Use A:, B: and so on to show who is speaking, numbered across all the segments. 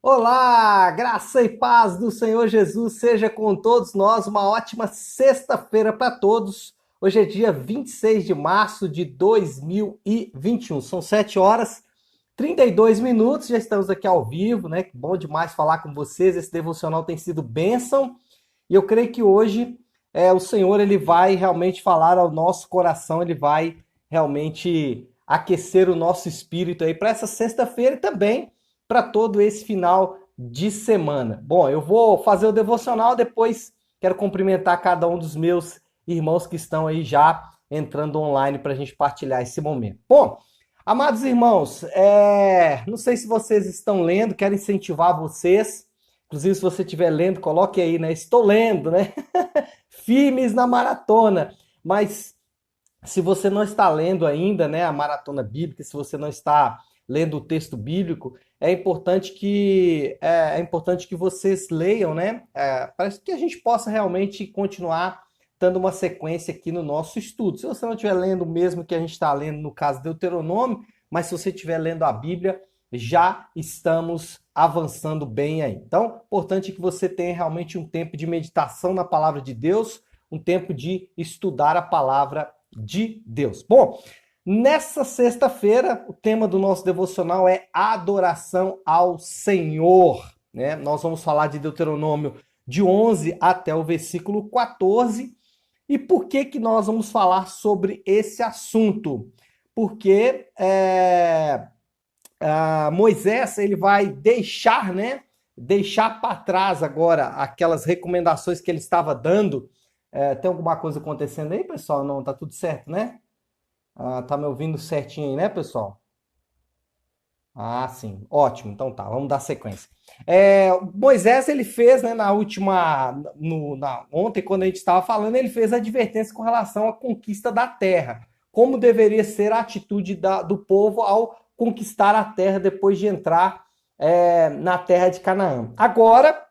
A: Olá, graça e paz do Senhor Jesus seja com todos nós. Uma ótima sexta-feira para todos. Hoje é dia 26 de março de 2021. São 7 horas 32 minutos. Já estamos aqui ao vivo, né? Que bom demais falar com vocês. Esse devocional tem sido bênção. E eu creio que hoje o Senhor ele vai realmente falar ao nosso coração, ele vai realmente aquecer o nosso espírito aí para essa sexta-feira e também para todo esse final de semana. Bom, eu vou fazer o devocional, depois quero cumprimentar cada um dos meus irmãos que estão aí já entrando online para a gente partilhar esse momento. Bom, amados irmãos, não sei se vocês estão lendo, quero incentivar vocês. Inclusive, se você estiver lendo, coloque aí, né? Estou lendo, né? Firmes na maratona. Mas se você não está lendo ainda, né, a maratona bíblica, se você não está lendo o texto bíblico, é importante que vocês leiam, né? Para que a gente possa realmente continuar dando uma sequência aqui no nosso estudo. Se você não estiver lendo o mesmo que a gente está lendo no caso do Deuteronômio, mas se você estiver lendo a Bíblia, já estamos avançando bem aí. Então, importante que você tenha realmente um tempo de meditação na palavra de Deus, um tempo de estudar a palavra de Deus. Bom, nessa sexta-feira, o tema do nosso devocional é adoração ao Senhor, né? Nós vamos falar de Deuteronômio de 11 até o versículo 14. E por que que nós vamos falar sobre esse assunto? Porque Moisés ele vai deixar, né? Deixar para trás agora aquelas recomendações que ele estava dando. Tem alguma coisa acontecendo aí, pessoal? Não, tá tudo certo, né? Tá me ouvindo certinho aí, né, pessoal? Sim, ótimo. Então tá, vamos dar sequência. Moisés ele fez, né, ontem quando a gente estava falando, ele fez a advertência com relação à conquista da terra, como deveria ser a atitude do povo ao conquistar a terra depois de entrar na terra de Canaã. Agora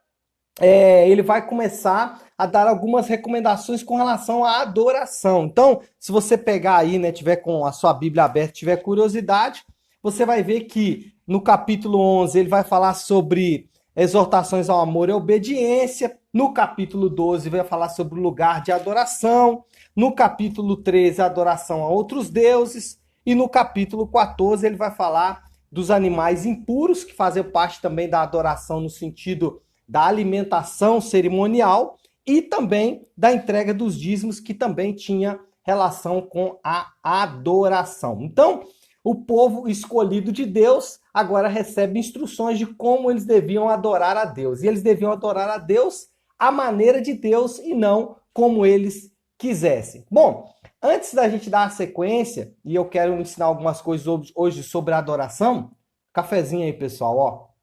A: ele vai começar a dar algumas recomendações com relação à adoração. Então, se você pegar aí, né, tiver com a sua Bíblia aberta, tiver curiosidade, você vai ver que no capítulo 11 ele vai falar sobre exortações ao amor e obediência. No capítulo 12 vai falar sobre o lugar de adoração. No capítulo 13, a adoração a outros deuses. E no capítulo 14 ele vai falar dos animais impuros, que fazem parte também da adoração no sentido da alimentação cerimonial, e também da entrega dos dízimos, que também tinha relação com a adoração. Então, o povo escolhido de Deus agora recebe instruções de como eles deviam adorar a Deus. E eles deviam adorar a Deus à maneira de Deus e não como eles quisessem. Bom, antes da gente dar a sequência, e eu quero ensinar algumas coisas hoje sobre a adoração, cafezinho aí, pessoal, ó.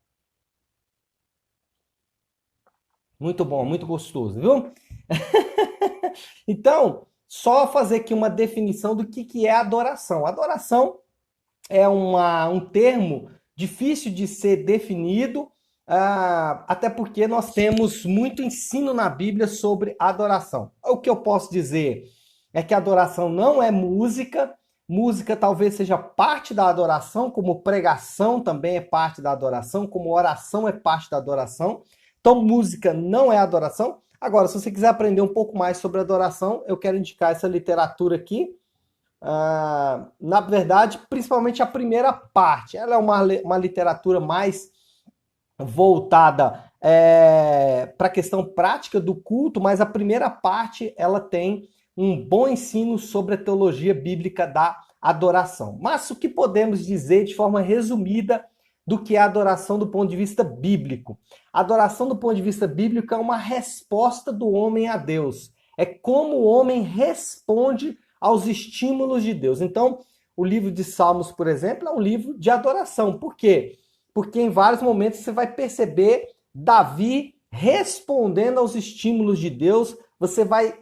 A: Muito bom, muito gostoso, viu? Então, só fazer aqui uma definição do que é adoração. Adoração é um termo difícil de ser definido, até porque nós temos muito ensino na Bíblia sobre adoração. O que eu posso dizer é que adoração não é música. Música talvez seja parte da adoração, como pregação também é parte da adoração, como oração é parte da adoração. Então, música não é adoração. Agora, se você quiser aprender um pouco mais sobre adoração, eu quero indicar essa literatura aqui. Na verdade, principalmente a primeira parte. Ela é uma literatura mais voltada para a questão prática do culto, mas a primeira parte ela tem um bom ensino sobre a teologia bíblica da adoração. Mas o que podemos dizer de forma resumida do que é a adoração do ponto de vista bíblico? A adoração do ponto de vista bíblico é uma resposta do homem a Deus. É como o homem responde aos estímulos de Deus. Então, o livro de Salmos, por exemplo, é um livro de adoração. Por quê? Porque em vários momentos você vai perceber Davi respondendo aos estímulos de Deus. Você vai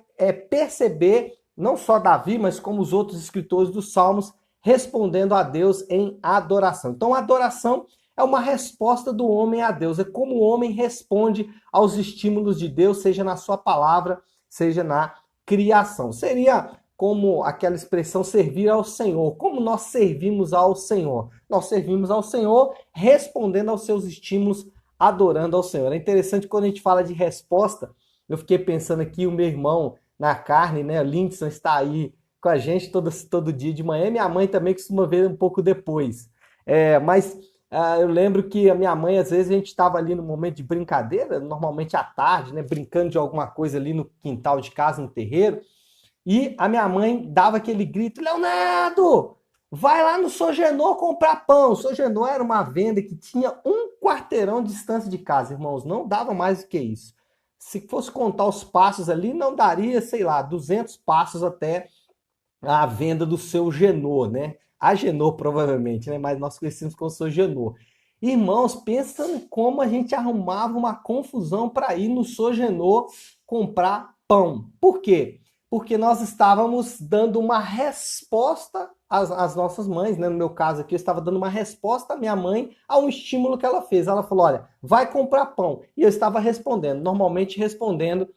A: perceber, não só Davi, mas como os outros escritores dos Salmos, respondendo a Deus em adoração. Então, a adoração é uma resposta do homem a Deus. É como o homem responde aos estímulos de Deus, seja na sua palavra, seja na criação. Seria como aquela expressão servir ao Senhor. Como nós servimos ao Senhor? Nós servimos ao Senhor respondendo aos seus estímulos adorando ao Senhor. É interessante quando a gente fala de resposta, eu fiquei pensando aqui, o meu irmão na carne, né, o Lindson está aí com a gente todo dia de manhã, minha mãe também costuma ver um pouco depois. Mas eu lembro que a minha mãe, às vezes, a gente estava ali no momento de brincadeira, normalmente à tarde, né, brincando de alguma coisa ali no quintal de casa, no terreiro, e a minha mãe dava aquele grito: Leonardo, vai lá no Sogenô comprar pão. O Sogenô era uma venda que tinha um quarteirão de distância de casa, irmãos. Não dava mais do que isso. Se fosse contar os passos ali, não daria, sei lá, 200 passos até a venda do seu Genô, né? A Genô, provavelmente, né? Mas nós conhecemos como seu Genô. Irmãos, pensando como a gente arrumava uma confusão para ir no Sogenô comprar pão. Por quê? Porque nós estávamos dando uma resposta às nossas mães, né? No meu caso aqui, eu estava dando uma resposta à minha mãe a um estímulo que ela fez. Ela falou: olha, vai comprar pão. E eu estava respondendo, normalmente respondendo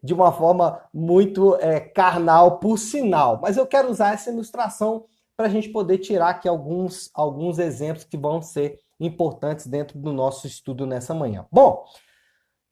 A: de uma forma muito carnal, por sinal. Mas eu quero usar essa ilustração para a gente poder tirar aqui alguns exemplos que vão ser importantes dentro do nosso estudo nessa manhã. Bom,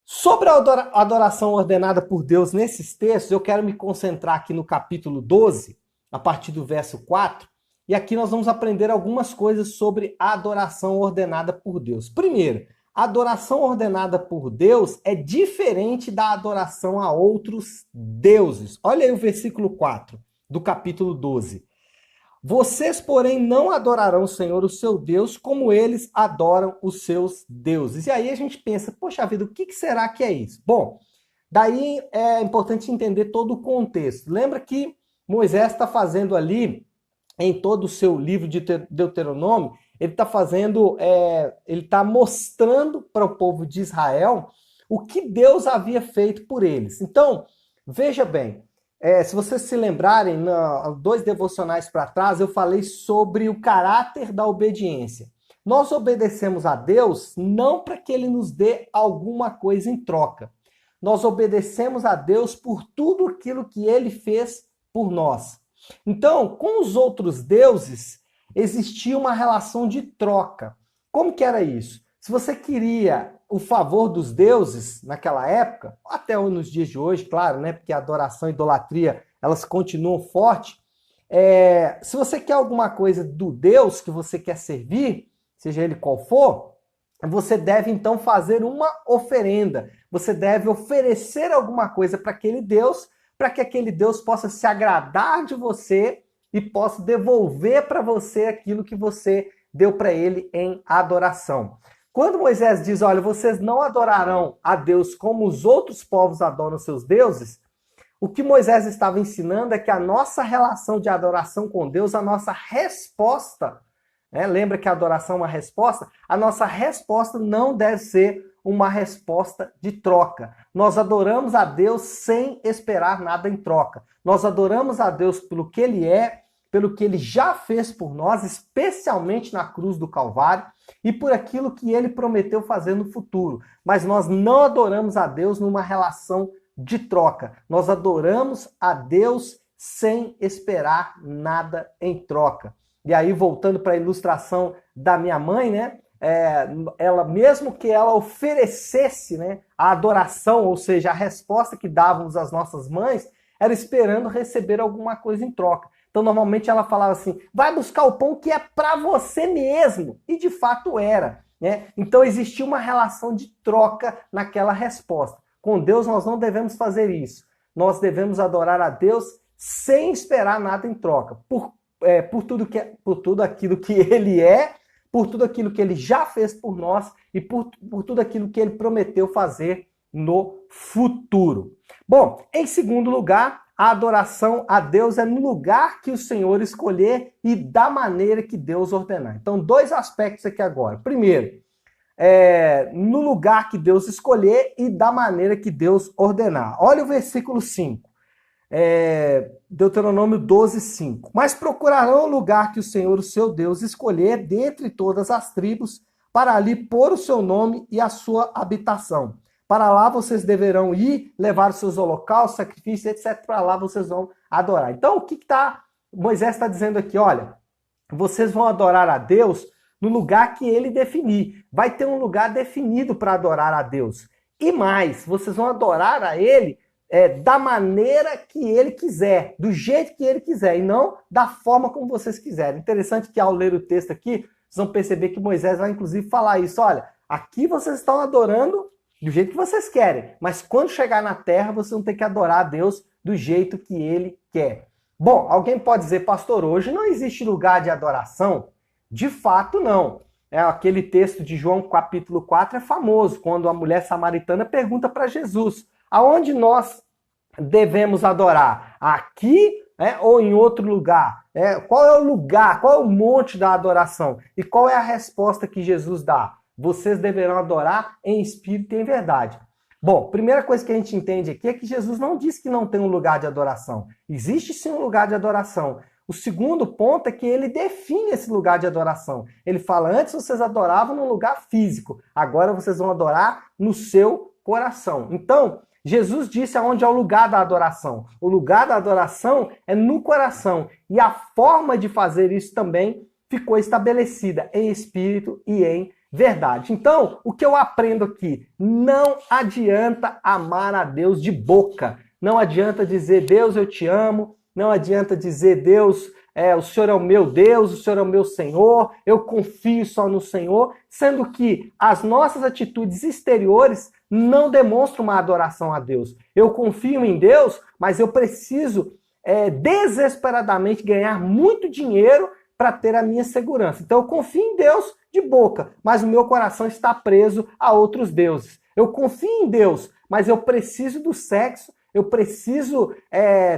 A: sobre a adoração ordenada por Deus nesses textos, eu quero me concentrar aqui no capítulo 12, a partir do verso 4, e aqui nós vamos aprender algumas coisas sobre a adoração ordenada por Deus. Primeiro, a adoração ordenada por Deus é diferente da adoração a outros deuses. Olha aí o versículo 4 do capítulo 12. Vocês, porém, não adorarão o Senhor, o seu Deus, como eles adoram os seus deuses. E aí a gente pensa, poxa vida, o que será que é isso? Bom, daí é importante entender todo o contexto. Lembra que Moisés está fazendo ali, em todo o seu livro de Deuteronômio, ele está fazendo, ele está mostrando para o povo de Israel o que Deus havia feito por eles. Então, veja bem, se vocês se lembrarem, 2 devocionais para trás, eu falei sobre o caráter da obediência. Nós obedecemos a Deus não para que Ele nos dê alguma coisa em troca. Nós obedecemos a Deus por tudo aquilo que Ele fez por nós. Então, com os outros deuses, existia uma relação de troca. Como que era isso? Se você queria o favor dos deuses naquela época, até nos dias de hoje, claro, né? Porque a adoração e a idolatria, elas continuam fortes. Se você quer alguma coisa do Deus que você quer servir, seja ele qual for, você deve então fazer uma oferenda. Você deve oferecer alguma coisa para aquele Deus, para que aquele Deus possa se agradar de você e possa devolver para você aquilo que você deu para ele em adoração. Quando Moisés diz, olha, vocês não adorarão a Deus como os outros povos adoram seus deuses, o que Moisés estava ensinando é que a nossa relação de adoração com Deus, a nossa resposta, lembra que a adoração é uma resposta? A nossa resposta não deve ser uma resposta de troca. Nós adoramos a Deus sem esperar nada em troca. Nós adoramos a Deus pelo que Ele é, pelo que Ele já fez por nós, especialmente na cruz do Calvário, e por aquilo que Ele prometeu fazer no futuro. Mas nós não adoramos a Deus numa relação de troca. Nós adoramos a Deus sem esperar nada em troca. E aí, voltando para a ilustração da minha mãe, né? Ela, mesmo que ela oferecesse, né, a adoração, ou seja, a resposta que dávamos às nossas mães, era esperando receber alguma coisa em troca. Então, normalmente ela falava assim, vai buscar o pão que é para você mesmo. E de fato era, né? Então, existia uma relação de troca naquela resposta. Com Deus, nós não devemos fazer isso. Nós devemos adorar a Deus sem esperar nada em troca. Por tudo aquilo que Ele é, por tudo aquilo que Ele já fez por nós e por tudo aquilo que Ele prometeu fazer no futuro. Bom, em segundo lugar, a adoração a Deus é no lugar que o Senhor escolher e da maneira que Deus ordenar. Então, 2 aspectos aqui agora. Primeiro, no lugar que Deus escolher e da maneira que Deus ordenar. Olha o versículo 5. Deuteronômio 12, 5. Mas procurarão o lugar que o Senhor, o seu Deus, escolher dentre todas as tribos, para ali pôr o seu nome e a sua habitação. Para lá vocês deverão ir, levar os seus holocaustos, sacrifícios, etc. Para lá vocês vão adorar. Então, o que Moisés está dizendo aqui? Olha, vocês vão adorar a Deus no lugar que ele definir. Vai ter um lugar definido para adorar a Deus. E mais, vocês vão adorar a ele da maneira que ele quiser, do jeito que ele quiser, e não da forma como vocês quiserem. Interessante que ao ler o texto aqui, vocês vão perceber que Moisés vai inclusive falar isso. Olha, aqui vocês estão adorando do jeito que vocês querem, mas quando chegar na terra, vocês vão ter que adorar a Deus do jeito que ele quer. Bom, alguém pode dizer, pastor, hoje não existe lugar de adoração? De fato, não. Aquele texto de João capítulo 4 é famoso, quando a mulher samaritana pergunta para Jesus, aonde nós devemos adorar? Aqui ou em outro lugar? Qual é o lugar, qual é o monte da adoração? E qual é a resposta que Jesus dá? Vocês deverão adorar em espírito e em verdade. Bom, primeira coisa que a gente entende aqui é que Jesus não disse que não tem um lugar de adoração. Existe sim um lugar de adoração. O segundo ponto é que ele define esse lugar de adoração. Ele fala, antes vocês adoravam num lugar físico, agora vocês vão adorar no seu coração. Então, Jesus disse aonde é o lugar da adoração. O lugar da adoração é no coração. E a forma de fazer isso também ficou estabelecida em espírito e em verdade. Então, o que eu aprendo aqui? Não adianta amar a Deus de boca. Não adianta dizer, Deus, eu te amo. Não adianta dizer, Deus, o Senhor é o meu Deus, o Senhor é o meu Senhor, eu confio só no Senhor, sendo que as nossas atitudes exteriores não demonstram uma adoração a Deus. Eu confio em Deus, mas eu preciso desesperadamente ganhar muito dinheiro para ter a minha segurança. Então eu confio em Deus de boca, mas o meu coração está preso a outros deuses. Eu confio em Deus, mas eu preciso do sexo, eu preciso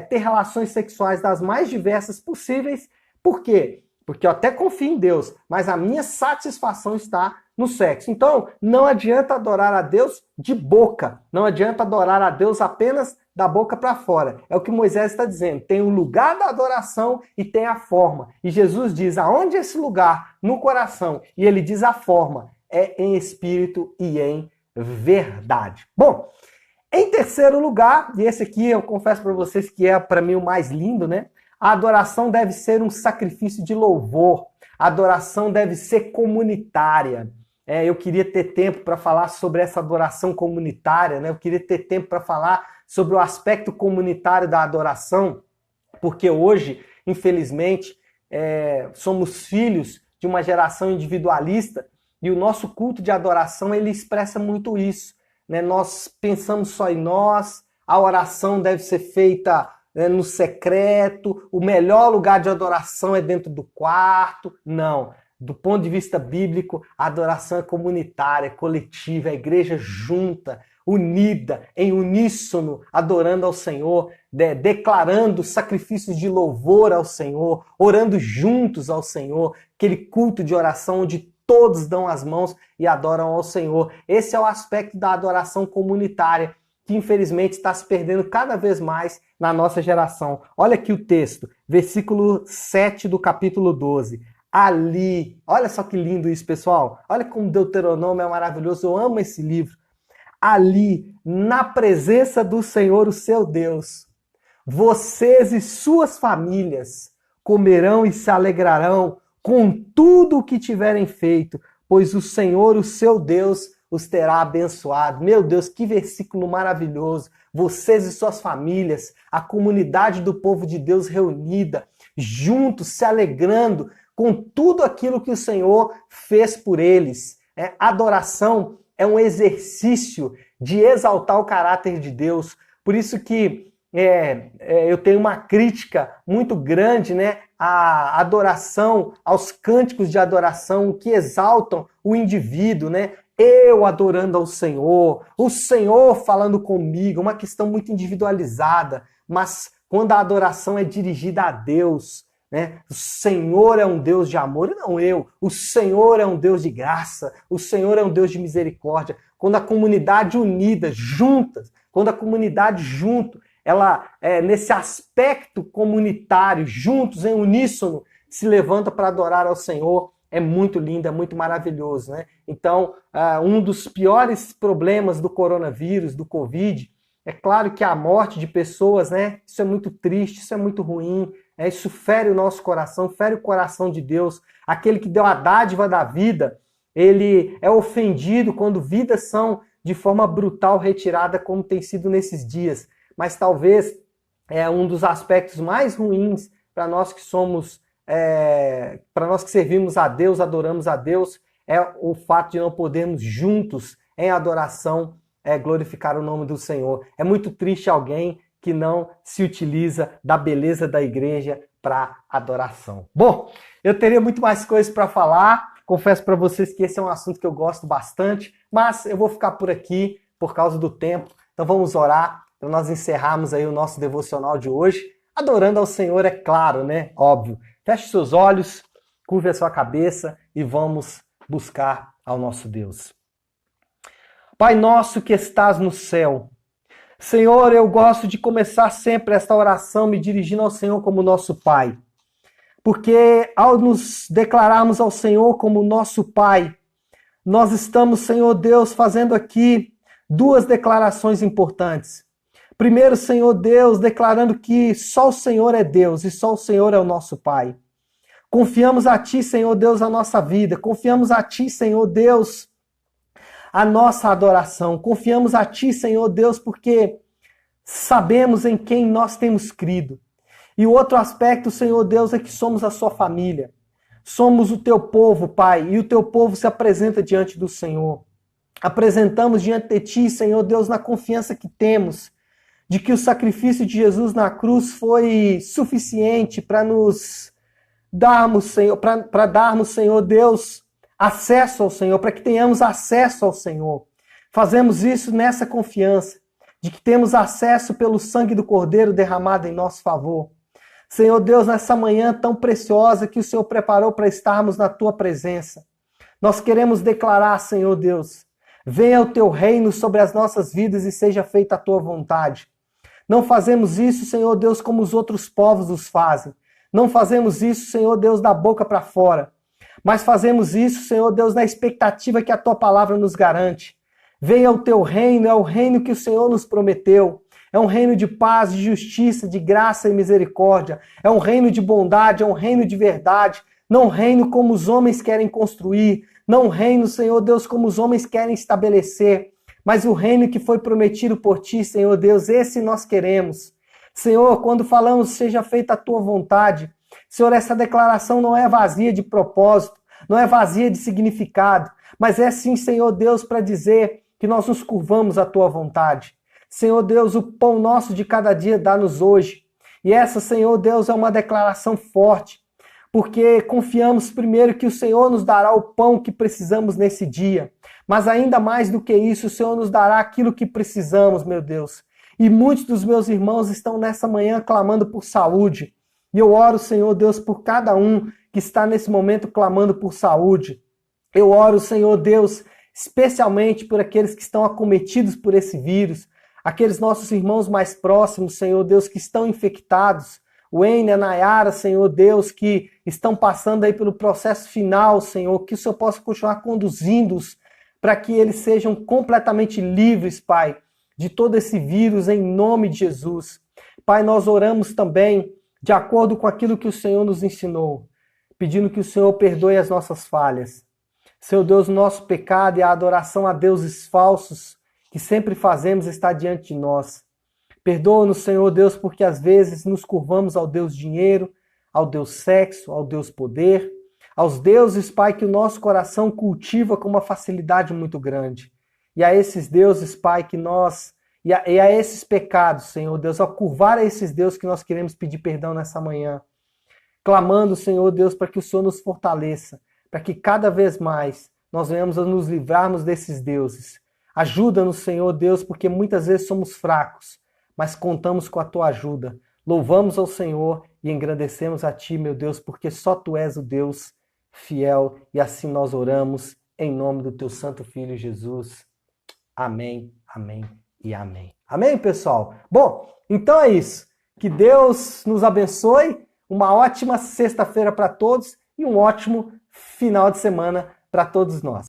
A: ter relações sexuais das mais diversas possíveis. Por quê? Porque eu até confio em Deus, mas a minha satisfação está no sexo. Então, não adianta adorar a Deus de boca. Não adianta adorar a Deus apenas da boca para fora. É o que Moisés está dizendo. Tem o lugar da adoração e tem a forma. E Jesus diz, aonde é esse lugar? No coração. E ele diz a forma. É em espírito e em verdade. Bom, em terceiro lugar, e esse aqui eu confesso para vocês que é para mim o mais lindo, né? A adoração deve ser um sacrifício de louvor. A adoração deve ser comunitária. Eu queria ter tempo para falar sobre essa adoração comunitária, né? Eu queria ter tempo para falar sobre o aspecto comunitário da adoração, porque hoje, infelizmente, somos filhos de uma geração individualista e o nosso culto de adoração ele expressa muito isso. Né? Nós pensamos só em nós, a oração deve ser feita no secreto, o melhor lugar de adoração é dentro do quarto. Não. Do ponto de vista bíblico, a adoração é comunitária, é coletiva, é a igreja junta, unida, em uníssono, adorando ao Senhor, declarando sacrifícios de louvor ao Senhor, orando juntos ao Senhor, aquele culto de oração onde todos dão as mãos e adoram ao Senhor. Esse é o aspecto da adoração comunitária, que infelizmente está se perdendo cada vez mais na nossa geração. Olha aqui o texto, versículo 7 do capítulo 12. Ali, olha só que lindo isso, pessoal. Olha como Deuteronômio é maravilhoso, eu amo esse livro. Ali, na presença do Senhor, o seu Deus, vocês e suas famílias comerão e se alegrarão com tudo o que tiverem feito, pois o Senhor, o seu Deus, os terá abençoado. Meu Deus, que versículo maravilhoso. Vocês e suas famílias, a comunidade do povo de Deus reunida, juntos, se alegrando com tudo aquilo que o Senhor fez por eles. Adoração é um exercício de exaltar o caráter de Deus. Por isso que eu tenho uma crítica muito grande, né, à adoração, aos cânticos de adoração que exaltam o indivíduo, né? Eu adorando ao Senhor, o Senhor falando comigo, uma questão muito individualizada. Mas quando a adoração é dirigida a Deus, né? O Senhor é um Deus de amor, e não eu. O Senhor é um Deus de graça, o Senhor é um Deus de misericórdia. Quando a comunidade unida, juntas, quando a comunidade junto, ela, nesse aspecto comunitário, juntos, em uníssono, se levanta para adorar ao Senhor, é muito lindo, é muito maravilhoso, né? Então, um dos piores problemas do coronavírus, do Covid, é claro que a morte de pessoas, né? Isso é muito triste, isso é muito ruim, Isso fere o nosso coração, fere o coração de Deus. Aquele que deu a dádiva da vida, ele é ofendido quando vidas são de forma brutal retirada, como tem sido nesses dias. Mas talvez é um dos aspectos mais ruins para nós que somos, para nós que servimos a Deus, adoramos a Deus, é o fato de não podermos juntos em adoração glorificar o nome do Senhor. É muito triste alguém que não se utiliza da beleza da igreja para adoração. Bom, eu teria muito mais coisas para falar. Confesso para vocês que esse é um assunto que eu gosto bastante, mas eu vou ficar por aqui por causa do tempo. Então vamos orar para nós encerrarmos aí o nosso devocional de hoje, adorando ao Senhor, é claro, né? Óbvio. Feche seus olhos, curve a sua cabeça e vamos buscar ao nosso Deus. Pai nosso que estás no céu, Senhor, eu gosto de começar sempre esta oração me dirigindo ao Senhor como nosso Pai. Porque ao nos declararmos ao Senhor como nosso Pai, nós estamos, Senhor Deus, fazendo aqui duas declarações importantes. Primeiro, Senhor Deus, declarando que só o Senhor é Deus e só o Senhor é o nosso Pai. Confiamos a Ti, Senhor Deus, a nossa vida. Confiamos a Ti, Senhor Deus, a nossa adoração. Confiamos a Ti, Senhor Deus, porque sabemos em quem nós temos crido. E o outro aspecto, Senhor Deus, é que somos a Sua família. Somos o Teu povo, Pai, e o Teu povo se apresenta diante do Senhor. Apresentamos diante de Ti, Senhor Deus, na confiança que temos de que o sacrifício de Jesus na cruz foi suficiente para nos darmos, Senhor, para darmos, Senhor Deus, acesso ao Senhor, para que tenhamos acesso ao Senhor. Fazemos isso nessa confiança de que temos acesso pelo sangue do Cordeiro derramado em nosso favor. Senhor Deus, nessa manhã tão preciosa que o Senhor preparou para estarmos na Tua presença, nós queremos declarar, Senhor Deus, venha o Teu reino sobre as nossas vidas e seja feita a Tua vontade. Não fazemos isso, Senhor Deus, como os outros povos os fazem. Não fazemos isso, Senhor Deus, da boca para fora. Mas fazemos isso, Senhor Deus, na expectativa que a Tua palavra nos garante. Venha o Teu reino, é o reino que o Senhor nos prometeu. É um reino de paz, de justiça, de graça e misericórdia. É um reino de bondade, é um reino de verdade. Não um reino como os homens querem construir. Não um reino, Senhor Deus, como os homens querem estabelecer. Mas o reino que foi prometido por Ti, Senhor Deus, esse nós queremos. Senhor, quando falamos seja feita a Tua vontade, Senhor, essa declaração não é vazia de propósito, não é vazia de significado, mas é sim, Senhor Deus, para dizer que nós nos curvamos à Tua vontade. Senhor Deus, o pão nosso de cada dia dá-nos hoje. E essa, Senhor Deus, é uma declaração forte, porque confiamos primeiro que o Senhor nos dará o pão que precisamos nesse dia. Mas ainda mais do que isso, o Senhor nos dará aquilo que precisamos, meu Deus. E muitos dos meus irmãos estão nessa manhã clamando por saúde. E eu oro, Senhor Deus, por cada um que está nesse momento clamando por saúde. Eu oro, Senhor Deus, especialmente por aqueles que estão acometidos por esse vírus, aqueles nossos irmãos mais próximos, Senhor Deus, que estão infectados, o Enia, a Nayara, Senhor Deus, que estão passando aí pelo processo final, Senhor, que o Senhor possa continuar conduzindo-os para que eles sejam completamente livres, Pai, de todo esse vírus, em nome de Jesus. Pai, nós oramos também de acordo com aquilo que o Senhor nos ensinou, pedindo que o Senhor perdoe as nossas falhas. Senhor Deus, o nosso pecado e a adoração a deuses falsos que sempre fazemos está diante de nós. Perdoa-nos, Senhor Deus, porque às vezes nos curvamos ao Deus dinheiro, ao Deus sexo, ao Deus poder, aos deuses, Pai, que o nosso coração cultiva com uma facilidade muito grande. E a esses deuses, Pai, que nós... E a esses pecados, Senhor Deus, ao curvar a esses deuses que nós queremos pedir perdão nessa manhã. Clamando, Senhor Deus, para que o Senhor nos fortaleça, para que cada vez mais nós venhamos a nos livrarmos desses deuses. Ajuda-nos, Senhor Deus, porque muitas vezes somos fracos, mas contamos com a Tua ajuda. Louvamos ao Senhor e engrandecemos a Ti, meu Deus, porque só Tu és o Deus fiel. E assim nós oramos, em nome do Teu Santo Filho Jesus. Amém, amém e amém. Amém, pessoal? Bom, então é isso. Que Deus nos abençoe. Uma ótima sexta-feira para todos e um ótimo final de semana para todos nós.